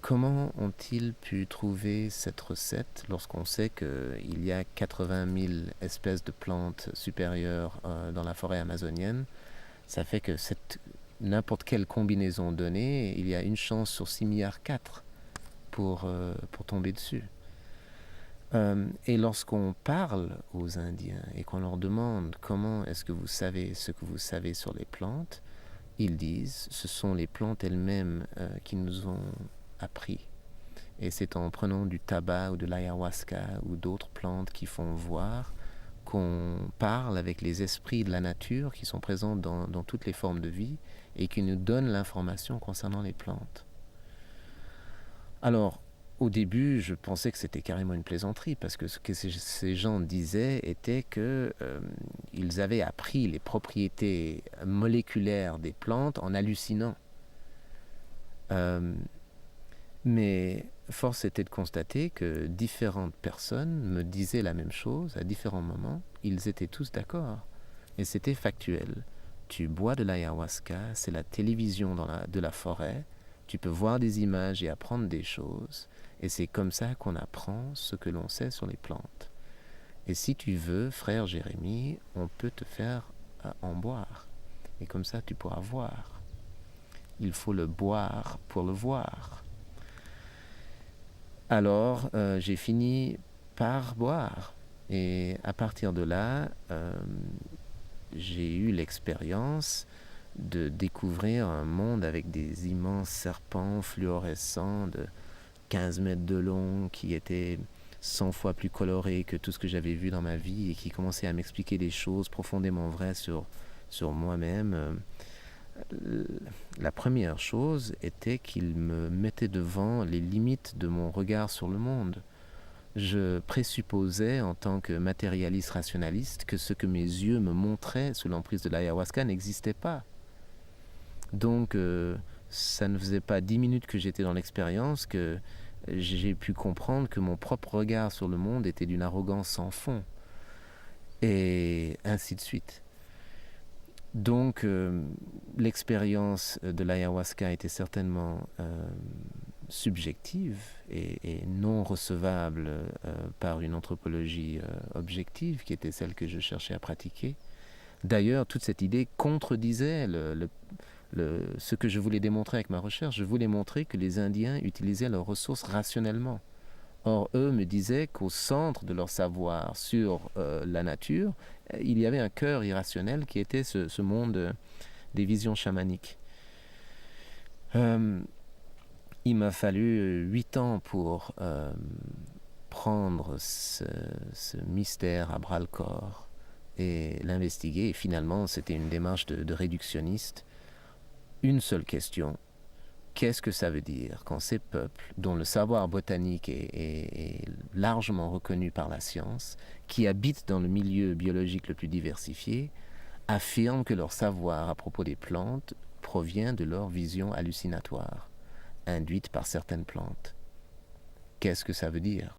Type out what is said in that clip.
comment ont-ils pu trouver cette recette lorsqu'on sait qu'il y a 80 000 espèces de plantes supérieures dans la forêt amazonienne? Ça fait que n'importe quelle combinaison donnée, il y a une chance sur 6 milliards 4 pour tomber dessus. Et lorsqu'on parle aux Indiens et qu'on leur demande comment est-ce que vous savez ce que vous savez sur les plantes, ils disent ce sont les plantes elles-mêmes qui nous ont appris. Et c'est en prenant du tabac ou de l'ayahuasca ou d'autres plantes qui font voir qu'on parle avec les esprits de la nature qui sont présents dans toutes les formes de vie et qui nous donnent l'information concernant les plantes. Alors, au début, je pensais que c'était carrément une plaisanterie parce que ce que ces gens disaient était qu'ils avaient appris les propriétés moléculaires des plantes en hallucinant. Mais force était de constater que différentes personnes me disaient la même chose à différents moments. Ils étaient tous d'accord. Et c'était factuel. Tu bois de l'ayahuasca, c'est la télévision de la forêt. Tu peux voir des images et apprendre des choses. Et c'est comme ça qu'on apprend ce que l'on sait sur les plantes. Et si tu veux, frère Jérémie, on peut te faire en boire. Et comme ça, tu pourras voir. Il faut le boire pour le voir. Alors, j'ai fini par boire. Et à partir de là, j'ai eu l'expérience de découvrir un monde avec des immenses serpents fluorescents de 15 mètres de long qui étaient 100 fois plus colorés que tout ce que j'avais vu dans ma vie et qui commençaient à m'expliquer des choses profondément vraies sur moi-même. La première chose était qu'il me mettait devant les limites de mon regard sur le monde. Je présupposais, en tant que matérialiste rationaliste, que ce que mes yeux me montraient sous l'emprise de l'ayahuasca n'existait pas. Donc, ça ne faisait pas 10 minutes que j'étais dans l'expérience que j'ai pu comprendre que mon propre regard sur le monde était d'une arrogance sans fond. Et ainsi de suite. Donc, l'expérience de l'ayahuasca était certainement subjective et non recevable par une anthropologie objective, qui était celle que je cherchais à pratiquer. D'ailleurs, toute cette idée contredisait ce que je voulais démontrer avec ma recherche. Je voulais montrer que les Indiens utilisaient leurs ressources rationnellement. Or, eux me disaient qu'au centre de leur savoir sur la nature, il y avait un cœur irrationnel qui était ce monde des visions chamaniques. Il m'a fallu 8 ans pour prendre ce mystère à bras-le-corps et l'investiguer. Et finalement, c'était une démarche de réductionniste. Une seule question. Qu'est-ce que ça veut dire quand ces peuples, dont le savoir botanique est largement reconnu par la science, qui habitent dans le milieu biologique le plus diversifié, affirment que leur savoir à propos des plantes provient de leur vision hallucinatoire, induite par certaines plantes? Qu'est-ce que ça veut dire?